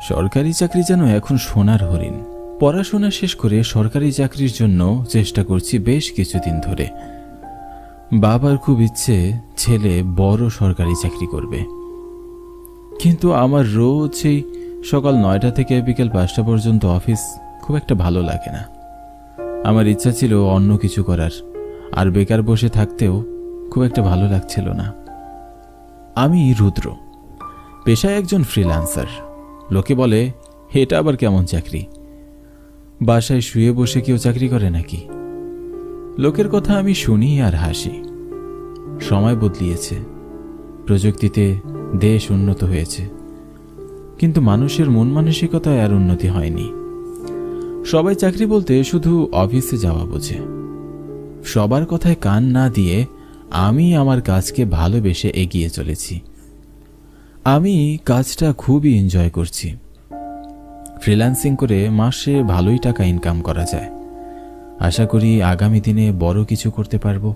সরকারি চাকরি যেন এখন সোনার হরিণ। পড়াশোনা শেষ করে সরকারি চাকরির জন্য চেষ্টা করছি বেশ কিছুদিন ধরে। বাবার খুব ইচ্ছে ছেলে বড় সরকারি চাকরি করবে, কিন্তু আমার রোজ এই সকাল 9টা থেকে বিকেল 5টা পর্যন্ত অফিস খুব একটা ভালো লাগে না। আমার ইচ্ছা ছিল অন্য কিছু করার, আর বেকার বসে থাকতেও খুব একটা ভালো লাগছিল না। আমি রুদ্র, পেশায় একজন ফ্রিল্যান্সার। লোকে বলে এটা আবার কেমন চাকরি, বাসায় শুয়ে বসে কেউ চাকরি করে নাকি? লোকের কথা আমি শুনি আর হাসি। সময় বদলিয়েছে, প্রযুক্তিতে দেশ উন্নত হয়েছে, কিন্তু মানুষের মন মানসিকতায় আর উন্নতি হয়নি। সবাই চাকরি বলতে শুধু অফিসে যাওয়া বোঝে। সবার কথায় কান না দিয়ে আমি আমার কাজকে ভালোবেসে এগিয়ে চলেছি। আমি কাজটা খুবই এনজয় করছি। ফ্রিল্যান্সিং করে মাসে ভালোই টাকা ইনকাম করা যায়। আশা করি আগামী দিনে বড় কিছু করতে পারবো।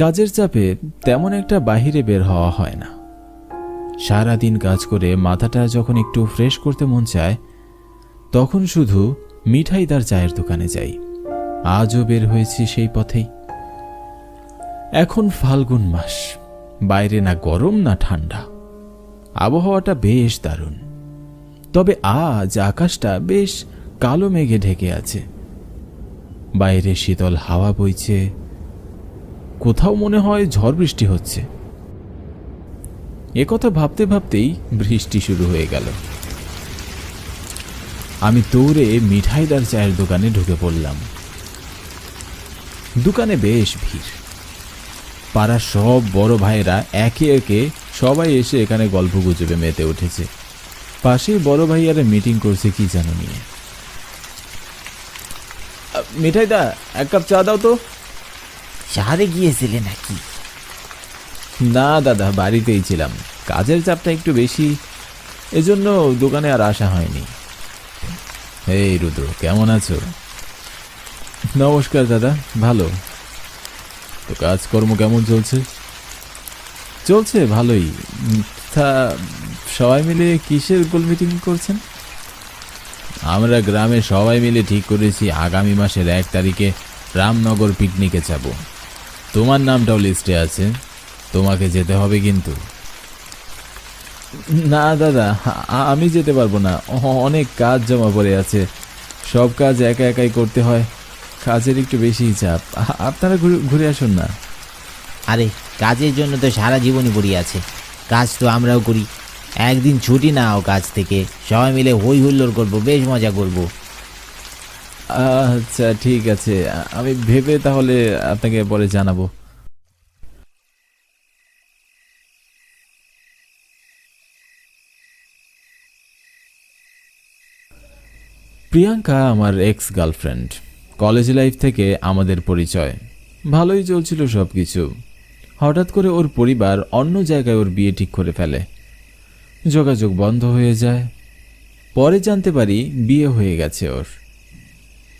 কাজের চাপে তেমন একটা বাহিরে বের হওয়া হয় না। সারাদিন কাজ করে মাথাটা যখন একটু ফ্রেশ করতে মন চায়, তখন শুধু মিঠাইদার চায়ের দোকানে যাই। আজও বের হয়েছি সেই পথেই। এখন ফাল্গুন মাস, বাইরে না গরম না ঠান্ডা, আবহাওয়াটা বেশ দারুণ। তবে আজ আকাশটা বেশ কালো মেঘে ঢেকে আছে। বাইরে শীতল হাওয়া বইছে, কোথাও মনে হয় ঝড় বৃষ্টি হচ্ছে। একথা ভাবতে ভাবতেই বৃষ্টি শুরু হয়ে গেল। আমি দৌড়ে মিঠাইদার চায়ের দোকানে ঢুকে পড়লাম। দোকানে বেশ ভিড়। পাড়ার সব বড় ভাইয়েরা একে একে সবাই এসে এখানে গল্প গুজবে মেতে উঠেছে। পাশেই বড় ভাইয়ারা মিটিং করছে কি যেন নিয়ে। মিঠাইদা, এক কাপ চা দাও তো। শহরে গিয়েছিলে নাকি? না দাদা, বাড়িতেই ছিলাম। কাজের চাপটা একটু বেশি, এজন্য দোকানে আর আসা হয়নি। এই রুদ্র, কেমন আছো? নমস্কার দাদা, ভালো। তো কাজকর্ম কেমন চলছে? চলছে ভালোই। তা সবাই মিলে কিসের গোল মিটিং করছেন? আমরা গ্রামে সবাই মিলে ঠিক করেছি আগামী মাসের 1 তারিখে রামনগর পিকনিকে যাব। তোমার নামটাও লিস্টে আছে, তোমাকে যেতে হবে কিন্তু। না দাদা, আমি যেতে পারবো না। অনেক কাজ জমা পড়ে আছে, সব কাজ একা একাই করতে হয়। কাজের একটু বেশি চাপ। আপনারা ঘুরে আসুন না। আরে কাজের জন্য তো সারা জীবনই পড়ে আছে। কাজ তো আমরাও করি। একদিন ছুটি নাও কাজ থেকে, সবাই মিলে হই হুল্লোড় করবো, বেশ মজা করব। আচ্ছা ঠিক আছে, আমি ভেবে তাহলে আপনাকে পরে জানাবো। প্রিয়াঙ্কা আমার এক্স গার্লফ্রেন্ড। কলেজ লাইফ থেকে আমাদের পরিচয়, ভালোই চলছিল সব কিছু। হঠাৎ করে ওর পরিবার অন্য জায়গায় ওর বিয়ে ঠিক করে ফেলে। যোগাযোগ বন্ধ হয়ে যায়। পরে জানতে পারি বিয়ে হয়ে গেছে ওর।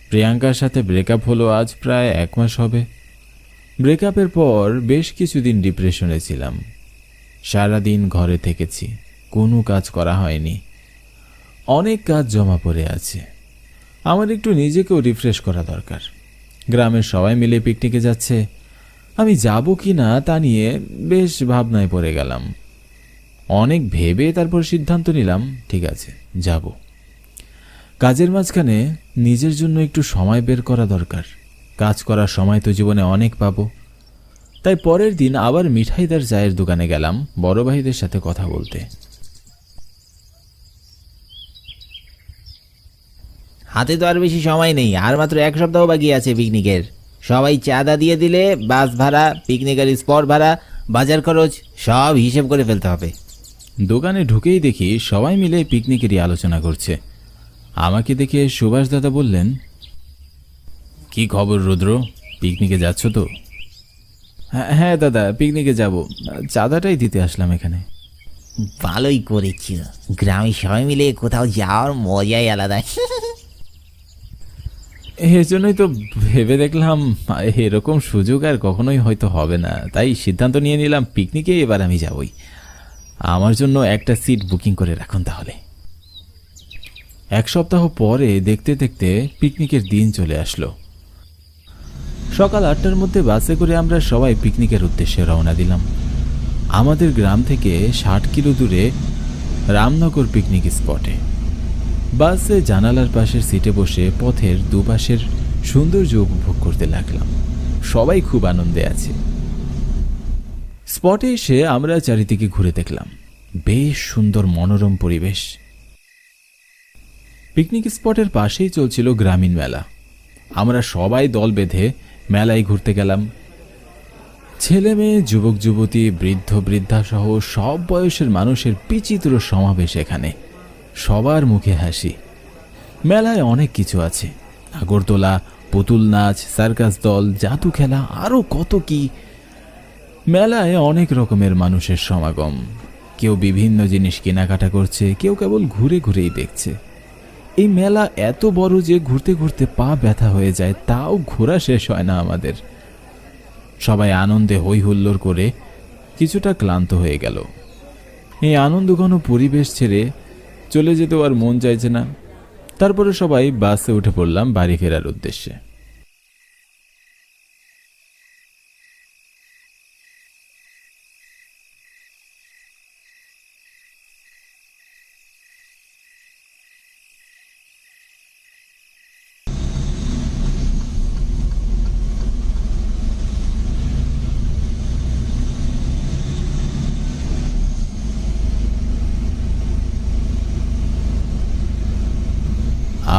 প্রিয়াঙ্কার সাথে ব্রেকআপ হলো আজ প্রায় 1 মাস হবে। ব্রেকআপের পর বেশ কিছুদিন ডিপ্রেশনে ছিলাম। সারাদিন ঘরে থেকেছি, কোনো কাজ করা হয়নি। অনেক কাজ জমা পড়ে আছে। আমার একটু নিজেকেও রিফ্রেশ করা দরকার। গ্রামের সবাই মিলে পিকনিকে যাচ্ছে, আমি যাব কি না তা নিয়ে বেশ ভাবনায় পড়ে গেলাম। অনেক ভেবে তারপর সিদ্ধান্ত নিলাম, ঠিক আছে যাব। কাজের মাঝখানে নিজের জন্য একটু সময় বের করা দরকার। কাজ করার সময় তো জীবনে অনেক পাবো। তাই পরের দিন আবার মিঠাইদার চায়ের দোকানে গেলাম বড় ভাইদের সাথে কথা বলতে। হাতে তো আর বেশি সময় নেই, আর মাত্র 1 সপ্তাহ বাকি আছে পিকনিকের। সবাই চাঁদা দিয়ে দিলে বাস ভাড়া, পিকনিকের স্পট ভাড়া, বাজার খরচ সব হিসেব করে ফেলতে হবে। দোকানে ঢুকেই দেখি সবাই মিলে পিকনিকেরই আলোচনা করছে। আমাকে দেখে সুভাষ দাদা বললেন, কি খবর রুদ্র, পিকনিকে যাচ্ছ তো? হ্যাঁ দাদা, পিকনিকে যাব, চাঁদাটাই দিতে আসলাম এখানে। ভালোই করেছিল, গ্রামে সবাই মিলে কোথাও যাওয়ার মজাই আলাদা। এর জন্যই তো ভেবে দেখলাম এরকম সুযোগ আর কখনোই হয়তো হবে না, তাই সিদ্ধান্ত নিয়ে নিলাম পিকনিকে এবার আমি যাবই। আমার জন্য একটা সিট বুকিং করে রাখুন তাহলে। এক সপ্তাহ পরে দেখতে দেখতে পিকনিকের দিন চলে আসলো। সকাল 8টার মধ্যে বাসে করে আমরা সবাই পিকনিকের উদ্দেশ্যে রওনা দিলাম। আমাদের গ্রাম থেকে 60 কিলো দূরে রামনগর পিকনিক স্পটে। বাসে জানালার পাশের সিটে বসে পথের দুপাশের সৌন্দর্য উপভোগ করতে লাগলাম। সবাই খুব আনন্দে আছে। স্পটে এসে আমরা চারিদিকে ঘুরে দেখলাম, বেশ সুন্দর মনোরম পরিবেশ। পিকনিক স্পটের পাশেই চলছিল গ্রামীণ মেলা। আমরা সবাই দল বেঁধে মেলায় ঘুরতে গেলাম। ছেলে মেয়ে, যুবক যুবতী, বৃদ্ধ বৃদ্ধা সহ সব বয়সের মানুষের বিচিত্র সমাবেশ এখানে। সবার মুখে হাসি। মেলায় অনেক কিছু আছে, আগরতলা, পুতুল নাচ, সার্কাস দল, জাদু খেলা, আরও কত কি। মেলায় অনেক রকমের মানুষের সমাগম। কেউ বিভিন্ন জিনিস কেনাকাটা করছে, কেউ কেবল ঘুরে ঘুরেই দেখছে। এই মেলা এত বড় যে ঘুরতে ঘুরতে পা ব্যথা হয়ে যায়, তাও ঘোরা শেষ হয় না আমাদের। সবাই আনন্দে হই হুল্লোড় করে কিছুটা ক্লান্ত হয়ে গেল। এই আনন্দঘন পরিবেশ ছেড়ে চলে যেতেও আর মন চাইছে না। তারপরে সবাই বাসে উঠে পড়লাম বাড়ি ফেরার উদ্দেশ্যে।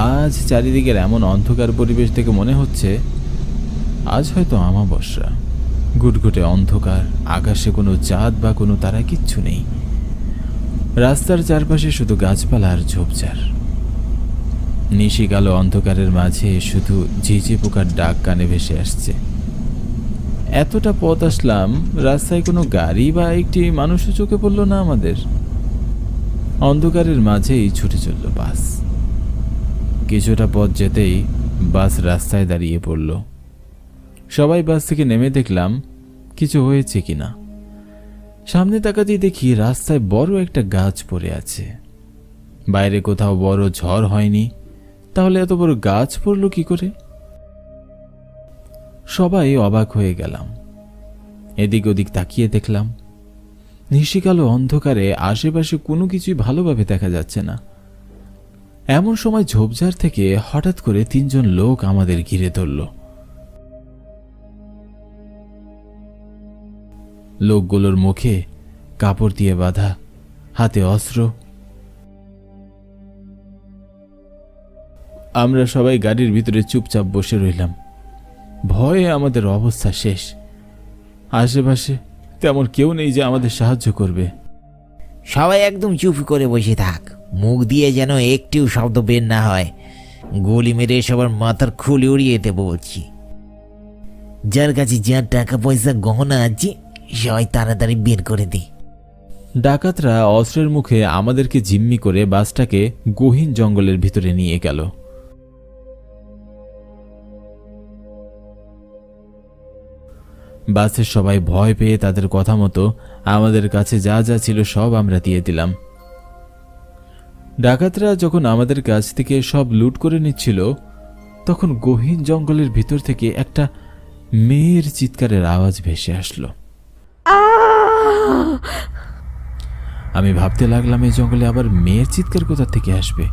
আজ চারিদিকের এমন অন্ধকার পরিবেশ থেকে মনে হচ্ছে আজ হয়তো আমাবস্যা। গুটগুটে অন্ধকার, আকাশে কোনো চাঁদ বা কোনো তারা কিচ্ছু নেই। রাস্তার চারপাশে শুধু গাছপালা আর ঝোপঝাড়। নিশি কালো অন্ধকারের মাঝে শুধু ঝিঝি পোকার ডাক কানে ভেসে আসছে। এতটা পথ আসলাম, রাস্তায় কোনো গাড়ি বা একটি মানুষও চোখে পড়ল না আমাদের। অন্ধকারের মাঝেই ছুটে চলল বাস। কিছুটা পথ যেতেই বাস রাস্তায় দাঁড়িয়ে পড়ল। সবাই বাস থেকে নেমে দেখলাম কিছু হয়েছে কিনা। সামনে তাকাতেই দেখি রাস্তায় বড় একটা গাছ পড়ে আছে। বাইরে কোথাও বড় ঝড় হয়নি, তাহলে এত বড় গাছ পড়ল কি করে? সবাই অবাক হয়ে গেলাম। এদিক ওদিক তাকিয়ে দেখলাম, নিশিকালো অন্ধকারে আশেপাশে কোনো কিছুই ভালোভাবে দেখা যাচ্ছে না। এমন সময় ঝোপঝাড় থেকে হঠাৎ করে 3 জন লোক আমাদের ঘিরে ধরল। লোকগুলোর মুখে কাপড় দিয়ে বাঁধা, হাতে অস্ত্র। আমরা সবাই গাড়ির ভিতরে চুপচাপ বসে রইলাম। ভয়ে আমাদের অবস্থা শেষ। আশেপাশে তেমন কেউ নেই যে আমাদের সাহায্য করবে। সবাই একদম চুপ করে বসে থাক, মুখ দিয়ে যেন একটিও শব্দ বের না হয়। গুলি মেরে সবার মাথার খুলি উড়িয়ে দেবো বলছি। যার কাছে যার টাকা পয়সা গহনা আছে সবাই তাড়াতাড়ি বের করে দি। ডাকাতরা অস্ত্রের মুখে আমাদেরকে জিম্মি করে বাসটাকে গহীন জঙ্গলের ভিতরে নিয়ে গেল। বাসের সবাই ভয় পেয়ে তাদের কথা মতো আমাদের কাছে যা যা ছিল সব আমরা দিয়ে দিলাম। ডাকাতরা যখন আমাদের কাছ থেকে সব লুট করে নিচ্ছিল, তখন গহীন জঙ্গলের ভিতর থেকে একটা মেয়ের চিৎকারের আওয়াজ ভেসে আসলো। আমি ভাবতে লাগলাম এই জঙ্গলে আবার মেয়ের চিৎকার কোথা থেকে আসবে।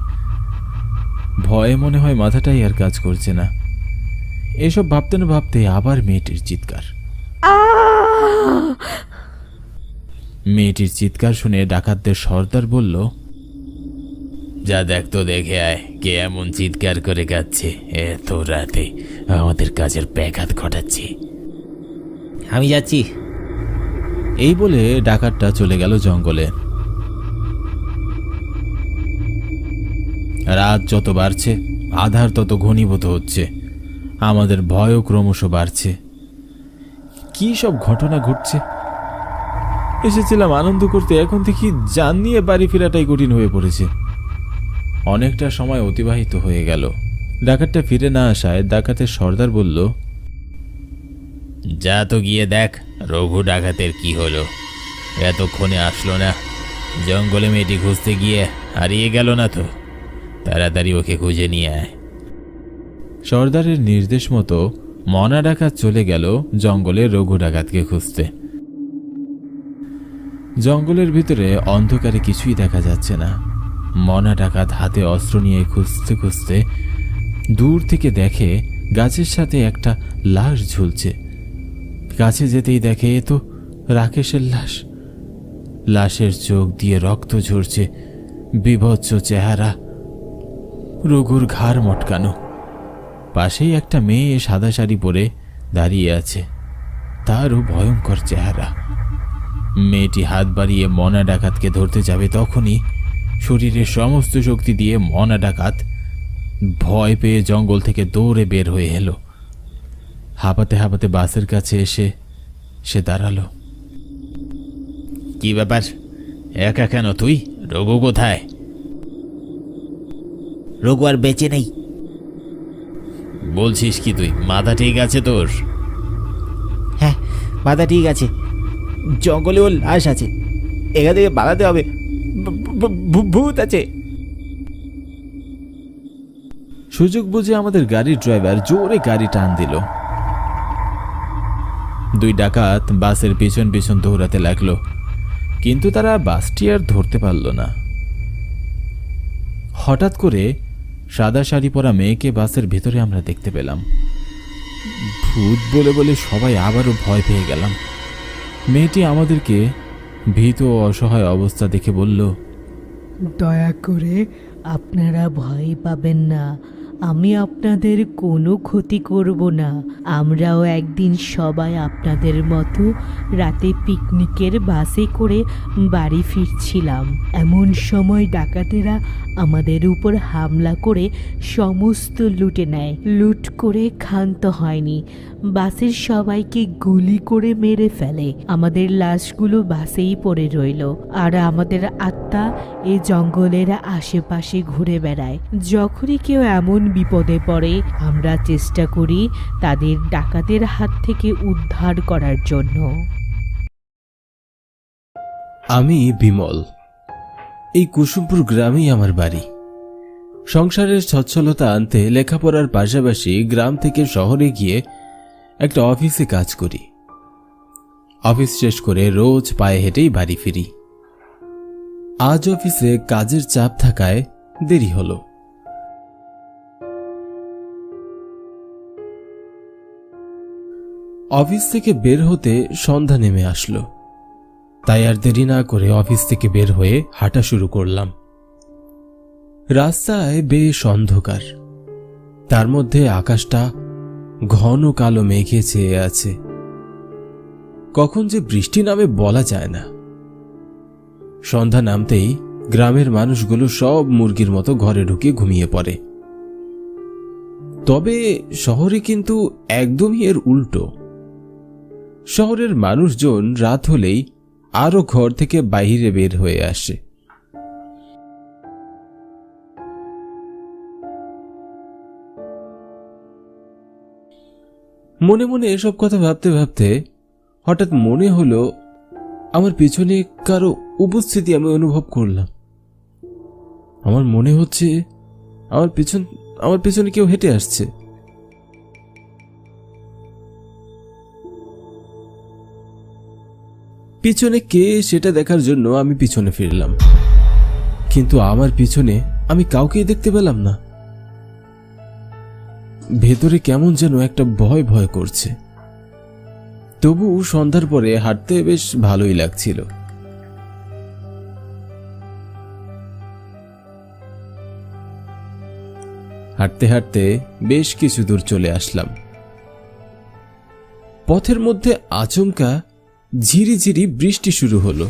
ভয়ে মনে হয় মাথাটাই আর কাজ করছে না। এসব ভাবতে না ভাবতে আবার মেয়েটির চিৎকার। মেয়েটির চিৎকার শুনে ডাকাতদের সর্দার বলল, যা দেখ তো, দেখে আয় কে এমন চিৎকার করে কাঁদছে এত রাতে, আমাদের কাজের ব্যাঘাত ঘটাচ্ছে। আমি যাচ্ছি। এই বলে ডাকাতটা চলে গেল জঙ্গলে। রাত যত বাড়ছে, আধার তত ঘনীভূত হচ্ছে। আমাদের ভয়ও ক্রমশ বাড়ছে। কি সব ঘটনা ঘটছে? এসেছিলাম আনন্দ করতে, এখন দেখি জান নিয়ে বাড়ি ফেরাটাই কঠিন হয়ে পড়েছে। অনেকটা সময় অতিবাহিত হয়ে গেল। ডাকাতটা ফিরে না আসায় ডাকাতের সর্দার বলল, যা তো গিয়ে দেখ রঘু ডাকাতের কি হলো, এতক্ষণে আসলো না, জঙ্গলে মেয়েটি খুঁজতে গিয়ে হারিয়ে গেল না তো? তাড়াতাড়ি ওকে খুঁজে নিয়ে আয়। সর্দারের নির্দেশ মতো মনা ডাকাত চলে গেল জঙ্গলে রঘু ডাকাতকে খুঁজতে। জঙ্গলের ভিতরে অন্ধকারে কিছুই দেখা যাচ্ছে না। মনা ডাকাত হাতে অস্ত্র নিয়ে খুঁজতে খুঁজতে দূর থেকে দেখে গাছের সাথে একটা লাশ ঝুলছে। কাছে যেতেই দেখে এ তো রাকেশের লাশ। লাশের চোখ দিয়ে রক্ত ঝরছে, বিভৎস চেহারা, রঘুর ঘাড় মটকানো। পাশেই একটা মেয়ে সাদা শাড়ি পরে দাঁড়িয়ে আছে, তারও ভয়ঙ্কর চেহারা। মেয়েটি হাত বাড়িয়ে মনা ডাকাতকে ধরতে যাবে, তখনই শরীরের সমস্ত শক্তি দিয়ে মনা ডাকাত ভয় পেয়ে জঙ্গল থেকে দৌড়ে বের হয়ে এলো। হাঁপাতে হাঁপাতে বাসের কাছে এসে সে দাঁড়ালো। কি ব্যাপার, একা কেন তুই? রঘু কোথায়? রঘু আর বেঁচে নেই। বলছিস কি তুই? মাথা ঠিক আছে তোর? হ্যাঁ, মাথা ঠিক আছে। জঙ্গলে ওর লাশ আছে, এখান থেকে পালাতে হবে। ভূত আছে। সুযোগ বুঝে আমাদের গাড়ির ড্রাইভার জোরে গাড়ি টান দিল। দুই ডাকাত বাসের পিছন পিছন দৌড়াতে লাগলো, কিন্তু তারা বাসটি আর ধরতে পারল না। হঠাৎ করে সাদা শাড়ি পরা মেয়েকে বাসের ভেতরে আমরা দেখতে পেলাম। ভূত বলে বলে সবাই আবারও ভয় পেয়ে গেলাম। মেয়েটি আমাদেরকে ভীত ও অসহায় অবস্থা দেখে বলল, দয়া করে আপনারা ভয় পাবেন না, আমি আপনাদের কোনো ক্ষতি করব না। আমরাও একদিন সবাই আপনাদের মতো রাতে পিকনিকের বাসে করে বাড়ি ফিরছিলাম। এমন সময় ডাকাতেরা আমাদের উপর হামলা করে সমস্ত লুটে নেয়। লুট করে ক্ষান্ত হয়নি, বাসের সবাইকে গুলি করে মেরে ফেলে। আমাদের লাশগুলো বাসেই পড়ে রইল, আর আমাদের আত্মা এই জঙ্গলের আশেপাশে ঘুরে বেড়ায়। যখনই কেউ এমন বিপদে পড়ে, আমরা চেষ্টা করি তাদের ডাকাতের হাত থেকে উদ্ধার করার জন্য। আমি বিমল। এই কুসুমপুর গ্রামেই আমার বাড়ি। সংসারের সচ্ছলতা আনতে লেখাপড়ার পাশাপাশি গ্রাম থেকে শহরে গিয়ে একটা অফিসে কাজ করি। অফিস শেষ করে রোজ পায়ে হেঁটেই বাড়ি ফিরি। আজ অফিসে কাজের চাপ থাকায় দেরি হলো। অফিস থেকে বের হতে সন্ধ্যা নেমে আসলো, তাই আর দেরি না করে অফিস থেকে বের হয়ে হাঁটা শুরু করলাম। রাস্তায় বেশ অন্ধকার, তার মধ্যে আকাশটা ঘন কালো মেঘে ছেয়ে আছে। কখন যে বৃষ্টি নামে বলা যায় না। সন্ধ্যা নামতেই গ্রামের মানুষগুলো সব মুরগির মতো ঘরে ঢুকে ঘুমিয়ে পড়ে। তবে শহরে কিন্তু একদমই এর উল্টো। শহরের মানুষজন রাত হলেই আরো ঘর থেকে বাইরে বের হয়ে আসে। মনে মনে এসব কথা ভাবতে ভাবতে হঠাৎ মনে হলো আমার পিছনে কারো উপস্থিতি আমি অনুভব করলাম। আমার মনে হচ্ছে আমার পিছনে কেউ হেঁটে আসছে। পিছনে কে সেটা দেখার জন্য আমি পিছনে ফিরলাম, কিন্তু আমার পিছনে আমি কাউকেই দেখতে পেলাম না। ভেতরে কেমন যেন একটা ভয় ভয় করছে। তবু সন্ধ্যার পরে হাঁটতে বেশ ভালোই লাগছিল। হাঁটতে হাঁটতে বেশ কিছু দূর চলে আসলাম। পথের মধ্যে আচমকা ঝিরি ঝিরি বৃষ্টি শুরু হলো।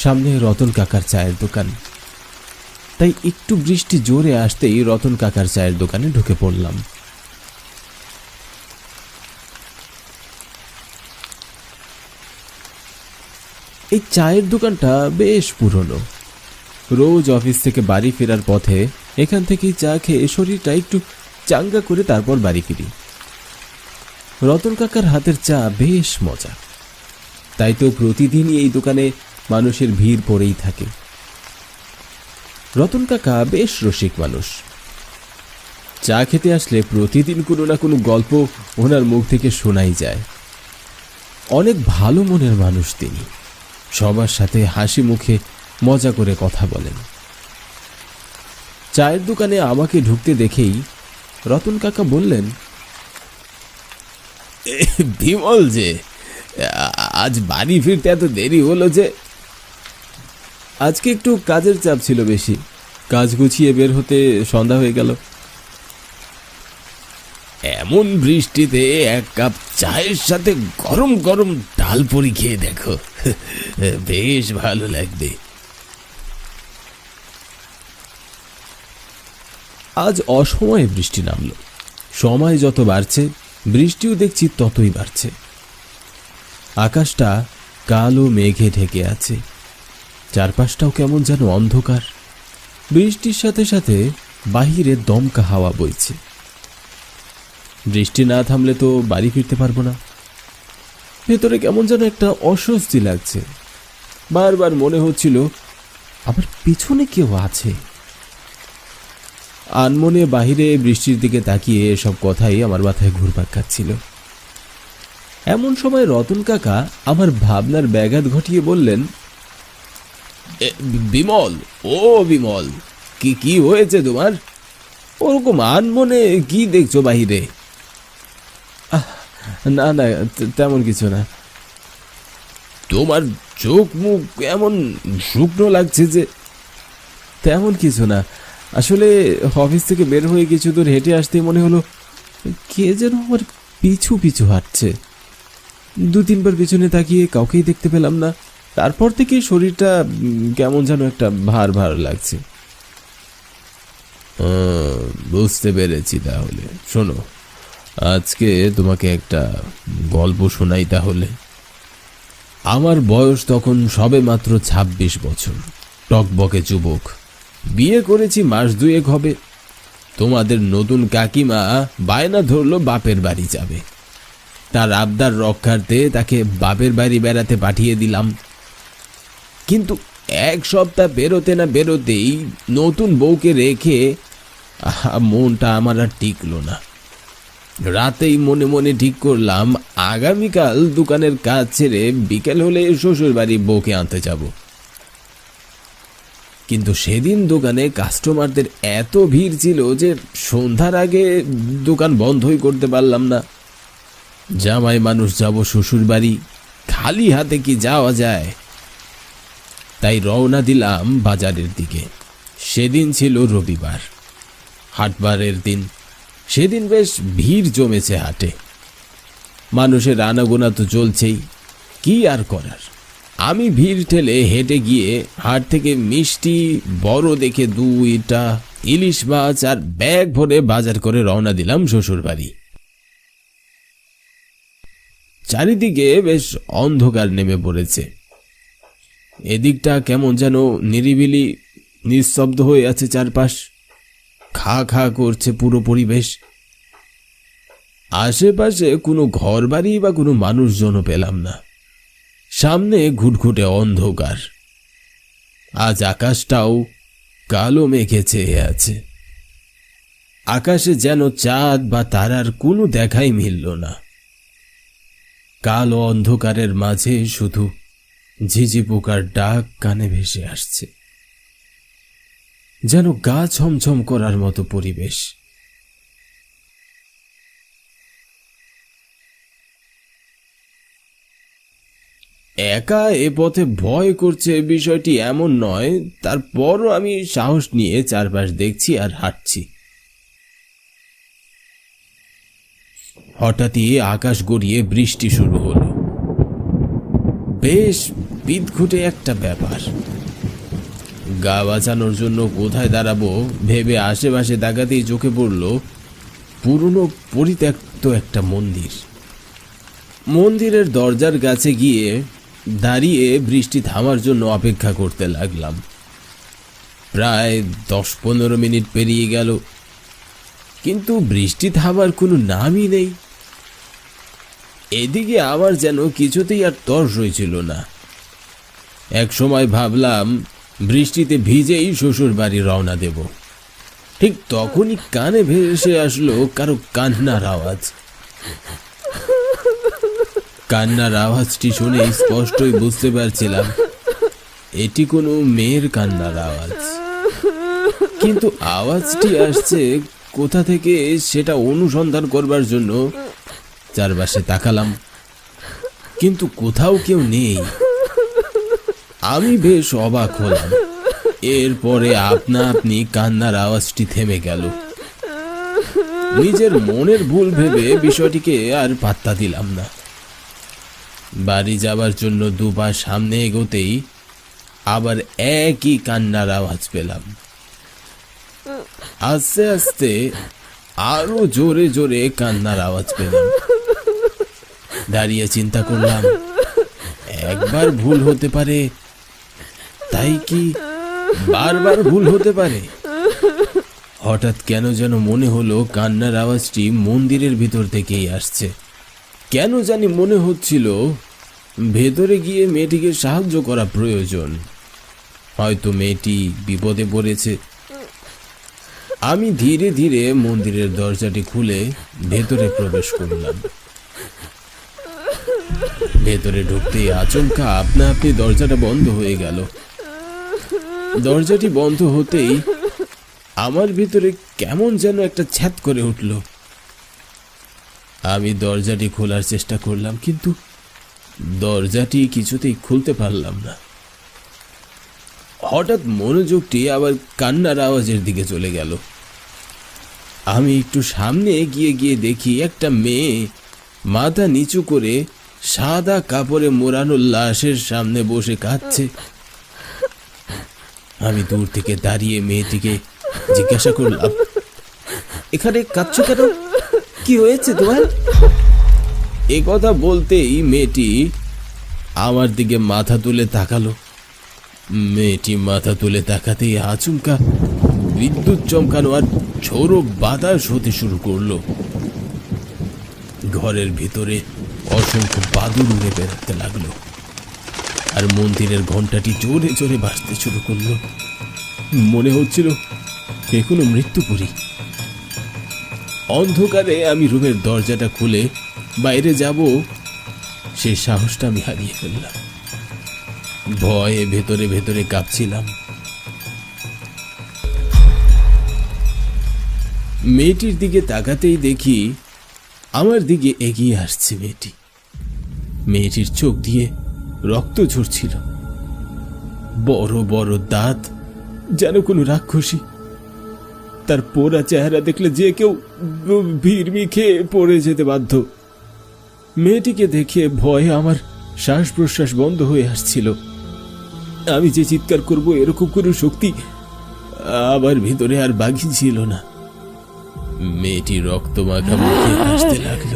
সামনে রতন কাকার চায়ের দোকান, তাই একটু বৃষ্টি জোরে আসতেই রতন কাকার চায়ের দোকানে ঢুকে পড়লাম। এই চায়ের দোকানটা বেশ পুরনো। রোজ অফিস থেকে বাড়ি ফেরার পথে এখান থেকেই চা খেয়ে শরীরটা একটু চাঙ্গা করে তারপর বাড়ি ফিরি। রতন কাকার হাতের চা বেশ মজা, তাই তো প্রতিদিনই এই দোকানে মানুষের ভিড় পড়েই থাকে। রতন কাকা বেশ রসিক মানুষ। চা খেতে আসলে প্রতিদিন কোনো না কোনো গল্প ওনার মুখ থেকে শোনাই যায়। অনেক ভালো মনের মানুষ তিনি, সবার সাথে হাসি মুখে মজা করে কথা বলেন। চায়ের দোকানে আমাকে ঢুকতে দেখেই রতন কাকা বললেন, বিমল যে আজ বাড়ি ফিরতে এত দেরি হলো যে? আজকে একটু কাজের চাপ ছিল বেশি, কাজ গুছিয়ে বের হতে সন্ধ্যা হয়ে গেল। এমন বৃষ্টিতে এক কাপ চায়ের সাথে গরম গরম ডালপুরি খেয়ে দেখো, বেশ ভালো লাগবে। আজ অসময়ে বৃষ্টি নামলো। সময় যত বাড়ছে বৃষ্টিও দেখছি ততই বাড়ছে। আকাশটা কালো মেঘে ঢেকে আছে, চারপাশটাও কেমন যেন অন্ধকার। বৃষ্টির সাথে সাথে বাহিরে দমকা হাওয়া বইছে। বৃষ্টি না থামলে তো বাড়ি ফিরতে পারবো না। ভেতরে কেমন যেন একটা অস্বস্তি লাগছে। বারবার মনে হচ্ছিল আমার পিছনে কেউ আছে। আনমনে বাহিরে বৃষ্টির দিকে তাকিয়ে এসব কথাই আমার মাথায় ঘুরপাক খাচ্ছিল। এমন সময় রতন কাকা আমার ভাবনার ব্যাঘাত ঘটিয়ে বললেন, বিমল, ও বিমল, কি হয়েছে তোমার? ওরকম আনমনে কি দেখছো বাহিরে? না না, তেমন কিছু না। তোমার চোখ মুখ এমন শুকনো লাগছে যে। তেমন কিছু না, আসলে অফিস থেকে বের হয়ে কিছু দূর হেঁটে আসতে মনে হলো কে যেন আমার পিছু পিছু হাঁটছে। 2-3 বার পিছনে তাকিয়ে কাউকেই দেখতে পেলাম না। তারপর থেকে শরীরটা কেমন যেন একটা ভার ভার লাগছে। বুঝতে পেরেছি। তাহলে শোনো, আজকে তোমাকে একটা গল্প শোনাই। তাহলে আমার বয়স তখন সবে মাত্র 26 বছর, টকবকে যুবক। বিয়ে করেছি মাস 2 হবে। তোমাদের নতুন কাকিমা বায়না ধরলো বাপের বাড়ি যাবে। তার আবদার রক্ষার্থে তাকে বাপের বাড়ি বেড়াতে পাঠিয়ে দিলাম। কিন্তু 1 সপ্তাহ বেরোতে না বেরোতেই নতুন বউকে রেখে মনটা আমার আর টিকলো না। রাতেই মনে মনে ঠিক করলাম আগামীকাল দোকানের কাজ ছেড়ে বিকেল হলে শ্বশুর বাড়ি বউকে আনতে যাব। কিন্তু সেদিন দোকানে কাস্টমারদের এত ভিড় ছিল যে সন্ধ্যার আগে দোকান বন্ধই করতে পারলাম না। জামাই মানুষ যাব শ্বশুর বাড়ি, খালি হাতে কি যাওয়া যায়? তাই রওনা দিলাম বাজারের দিকে। সেদিন ছিল রবিবার, হাটবারের দিন। সেদিন বেশ ভিড় জমেছে হাটে। মানুষের আনাগোনা তো চলছেই, কি আর করার। আমি ভিড় ঠেলে হেঁটে গিয়ে হাট থেকে মিষ্টি বড় দেখে 2টা ইলিশ মাছ আর ব্যাগ ভরে বাজার করে রওনা দিলাম শ্বশুর বাড়ি। চারিদিকে বেশ অন্ধকার নেমে পড়েছে। এদিকটা কেমন যেন নিরিবিলি, নিস্তব্ধ হয়ে আছে চারপাশ। খা খা করছে পুরো পরিবেশ। আশেপাশে কোনো ঘরবাড়ি বা কোনো মানুষজনও পেলাম না। সামনে ঘুটঘুটে অন্ধকার। আজ আকাশটাও কালো মেঘে চেয়ে আছে। আকাশে যেন চাঁদ বা তারার কোনো দেখাই মিলল না। কালো অন্ধকারের মাঝে শুধু ঝিঝি পোকার ডাক কানে ভেসে আসছে। যেন গা ছমছম করার মতো পরিবেশ। একা এ পথে ভয় করছে বিষয়টি এমন নয়, তারপরও আমি সাহস নিয়ে চারপাশ দেখছি আর হাঁটছি। হঠাৎই আকাশ গড়িয়ে বৃষ্টি শুরু হলো। বেশ বিদঘুটে একটা ব্যাপার। গা বাঁচানোর জন্য কোথায় দাঁড়াবো ভেবে আশেপাশে তাকাতেই চোখে পড়ল পুরনো পরিত্যক্ত একটা মন্দির। মন্দিরের দরজার কাছে গিয়ে দাঁড়িয়ে বৃষ্টি থামার জন্য অপেক্ষা করতে লাগলাম। প্রায় 10-15 মিনিট পেরিয়ে গেল, কিন্তু বৃষ্টি থামার কোনো নামই নেই। এদিকে আমার যেন কিছুতেই আর তর সইছিল না। এক সময় ভাবলাম বৃষ্টিতে ভিজেই শ্বশুর বাড়ি রওনা দেব। ঠিক তখনই কানে ভেসে আসলো কারো কান্নার আওয়াজ। কান্নার আওয়াজটি শুনে স্পষ্টই বুঝতে পারছিলাম এটি কোনো মেয়ের কান্নার আওয়াজ, কিন্তু আওয়াজটি আসছে কোথা থেকে সেটা অনুসন্ধান করবার জন্য চারপাশে তাকালাম, কিন্তু কোথাও কেউ নেই। আমি বেশ অবাক হলাম। এরপরে আপনা আপনি কান্নার আওয়াজটি থেমে গেল। নিজের মনের ভুল ভেবে বিষয়টিকে আর পাত্তা দিলাম না। বাড়ি যাবার জন্য দুপা সামনে এগোতেই আবার একই কান্নার আওয়াজ পেলাম। আস্তে আস্তে আরো জোরে জোরে কান্নার আওয়াজ পেলাম। দাঁড়িয়ে চিন্তা করলাম, একবার ভুল হতে পারে, তাই কি বারবার ভুল হতে পারে? হঠাৎ কেন যেন মনে হলো কান্নার আওয়াজটি মন্দিরের ভিতর থেকেই আসছে। কেন জানি মনে হচ্ছিল ভেতরে গিয়ে মেয়েটিকে সাহায্য করা প্রয়োজন, হয়তো মেয়েটি বিপদে পড়েছে। আমি ধীরে ধীরে মন্দিরের দরজাটি খুলে ভেতরে প্রবেশ করলাম। ভেতরে ঢুকতেই আচমকা আপনা আপনি দরজাটা বন্ধ হয়ে গেল। দরজাটি বন্ধ হতেই আমার ভিতরে কেমন যেন একটা ছ্যাদ করে উঠল। আমি দরজাটি খোলার চেষ্টা করলাম, কিন্তু দরজাটি কিছুতেই খুলতে পারলাম না। হঠাৎ মনোযোগটি আবার কান্নার আওয়াজের দিকে চলে গেল। আমি একটু সামনে এগিয়ে গিয়ে দেখি একটা মেয়ে মাথা নিচু করে সাদা কাপড়ে মোড়ানো লাশের সামনে বসে কাঁদছে। আমি দূর থেকে দাঁড়িয়ে মেয়েটিকে জিজ্ঞাসা করলাম, এখানে কাঁদছো কেন? কি হয়েছে তোমার? এ কথা বলতেই মেয়েটি আমার দিকে মাথা তুলে তাকালো। মেয়েটি মাথা তুলে তাকাতেই আচমকা বিদ্যুৎ চমকানো আর ঝোড়ো বাতাস হতে শুরু করলো। ঘরের ভিতরে অসংখ্য বাদুড় উড়ে বেড়াতে লাগলো, আর মন্দিরের ঘন্টাটি জোরে জোরে বাজতে শুরু করলো। মনে হচ্ছিল এখনো মৃত্যুপুরী। অন্ধকারে আমি রুমের দরজাটা খুলে বাইরে যাব, সে সাহসটা আমি হারিয়ে ফেললাম। ভয়ে ভেতরে ভেতরে কাঁপছিলাম। মেয়েটির দিকে তাকাতেই দেখি আমার দিকে এগিয়ে আসছে মেয়েটি। মেয়েটির চোখ দিয়ে রক্ত ঝরছিল, বড় বড় দাঁত, যেন কোনো রাক্ষসী। তার পোড়া চেহারা দেখলে যে কেউ ভিড়মি খেয়ে পড়ে যেতে বাধ্য। মেয়েটিকে দেখে ভয়ে আমার শ্বাস প্রশ্বাস বন্ধ হয়ে আসছিল। আমি যে চিৎকার করব এরকম কোনো শক্তি আমার ভিতরে আর বাকি ছিল না। মেয়েটি রক্ত মাখা মুখে হাসতে লাগলো।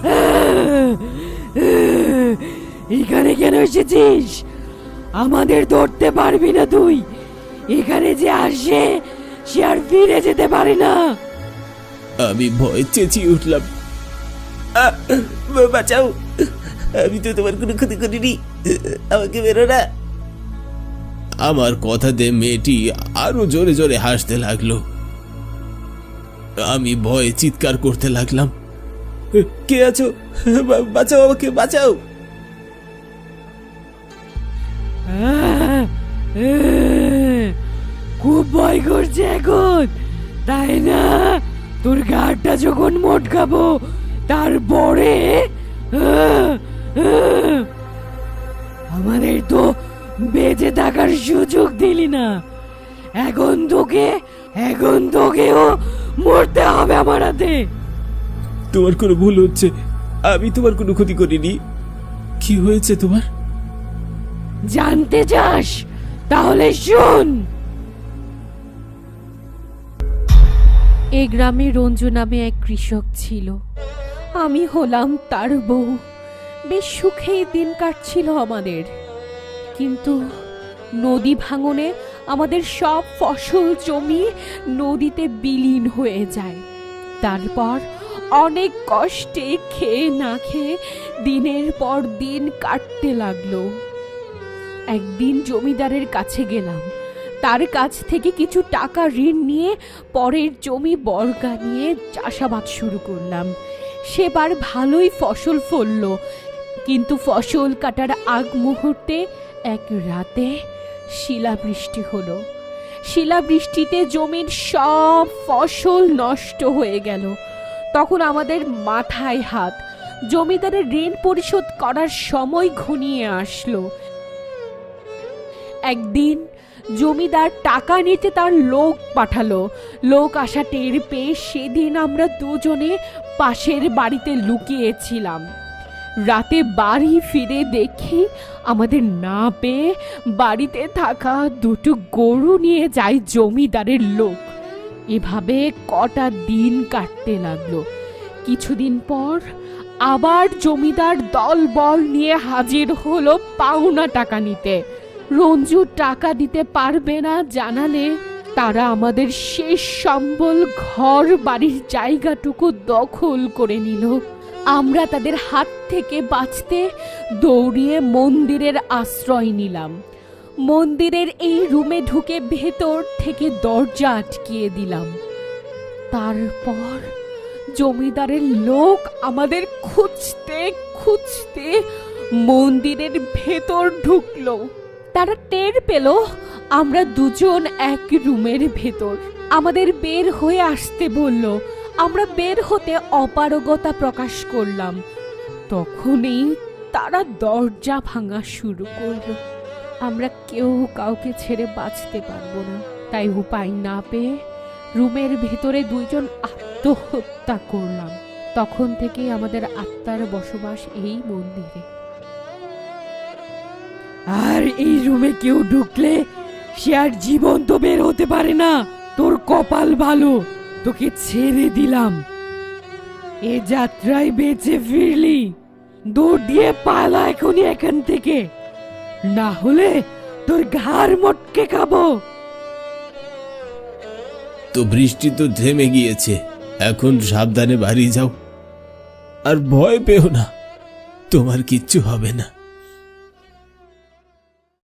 এখানে কেন এসেছিস? আমাদের ধরতে পারবি না তুই। এখানে যে আসে সে আর ফিরে যেতে পারে না। আমি ভয়ে চেঁচিয়ে উঠলাম, বাঁচাও, আমি তো তোমার কোনো ক্ষতি করিনি, আমাকে বেরো না। আমার কথাতে মেয়েটি আরো জোরে জোরে হাসতে লাগলো। আমি ভয়ে চিৎকার করতে লাগলাম, কে আছো? বাঁচাও, আমাকে বাঁচাও। খুব ভয় করছে এখন, তাই না? তোর গাড়টা যখন মটকাবো তারপরে আমাদের তো বেঁচে থাকার সুযোগ দিলি না। এখন তোকেও মরতে হবে আমার হাতে। তোমার কোনো ভুল হচ্ছে, আমি তোমার কোনো ক্ষতি করিনি। কি হয়েছে তোমার? জানতে চাস? তাহলে শোন। এই গ্রামে রঞ্জু নামে এক কৃষক ছিল। আমি হলাম তার বউ। বেশ সুখেই দিন কাটছিল আমাদের, কিন্তু নদী ভাঙনে আমাদের সব ফসল জমি নদীতে বিলীন হয়ে যায়। তারপর অনেক কষ্টে খেয়ে না খেয়ে দিনের পর দিন কাটতে লাগলো। একদিন জমিদারের কাছে গেলাম, তার কাছ থেকে কিছু টাকা ঋণ নিয়ে পরের জমি বর্গা নিয়ে চাষাবাদ শুরু করলাম। সেবার ভালোই ফসল ফলল, কিন্তু ফসল কাটার আগ মুহূর্তে এক রাতে শিলাবৃষ্টি হলো। শিলাবৃষ্টিতে জমির সব ফসল নষ্ট হয়ে গেল। তখন আমাদের মাথায় হাত। জমিদারের ঋণ পরিশোধ করার সময় ঘনিয়ে আসলো। একদিন জমিদার টাকা নিতে তার লোক পাঠালো। লোক আসা টের পেয়ে সেদিন আমরা দুজনে পাশের বাড়িতে লুকিয়েছিলাম। রাতে বাড়ি ফিরে দেখি আমাদের না পেয়ে বাড়িতে থাকা দুটো গরু নিয়ে যায় জমিদারের লোক। এভাবে কটা দিন কাটতে লাগলো। কিছুদিন পর আবার জমিদার দলবল নিয়ে হাজির হলো পাওনা টাকা নিতে। রঞ্জু টাকা দিতে পারবে না জানালে তারা আমাদের শেষ সম্বল ঘর বাড়ির জায়গাটুকু দখল করে নিল। আমরা তাদের হাত থেকে বাঁচতে দৌড়িয়ে মন্দিরের আশ্রয় নিলাম। মন্দিরের এই রুমে ঢুকে ভেতর থেকে দরজা আটকিয়ে দিলাম। তারপর জমিদারের লোক আমাদের খুঁজতে খুঁজতে মন্দিরের ভেতর ঢুকলো। তারা টের পেল আমরা দুজন এক রুমের ভেতর। আমাদের বের হয়ে আসতে বলল। আমরা বের হতে অপারগতা প্রকাশ করলাম। তখনই তারা দরজা ভাঙা শুরু করলো। আমরা কেউ কাউকে ছেড়ে বাঁচতে পারবো না, তাই উপায় না পেয়ে রুমের ভেতরে দুইজন আত্মহত্যা করলাম। তখন থেকেই আমাদের আত্মার বসবাস এই মন্দিরে। আর এই রুমে কেউ ঢুকলে সে আর জীবন্ত বের হতে পারে না। তোর কপাল ভালো, তোকে ছেড়ে দিলাম। এ যাত্রায় বেঁচে ফিরলি, দৌড় দিয়ে পালা এখনই এখান থেকে, না হলে তোর ঘাড় মটকে খাবো। তো বৃষ্টি তো থেমে গিয়েছে, এখন সাবধানে বাড়ি যাও, আর ভয় পেও না, তোমার কিচ্ছু হবে না।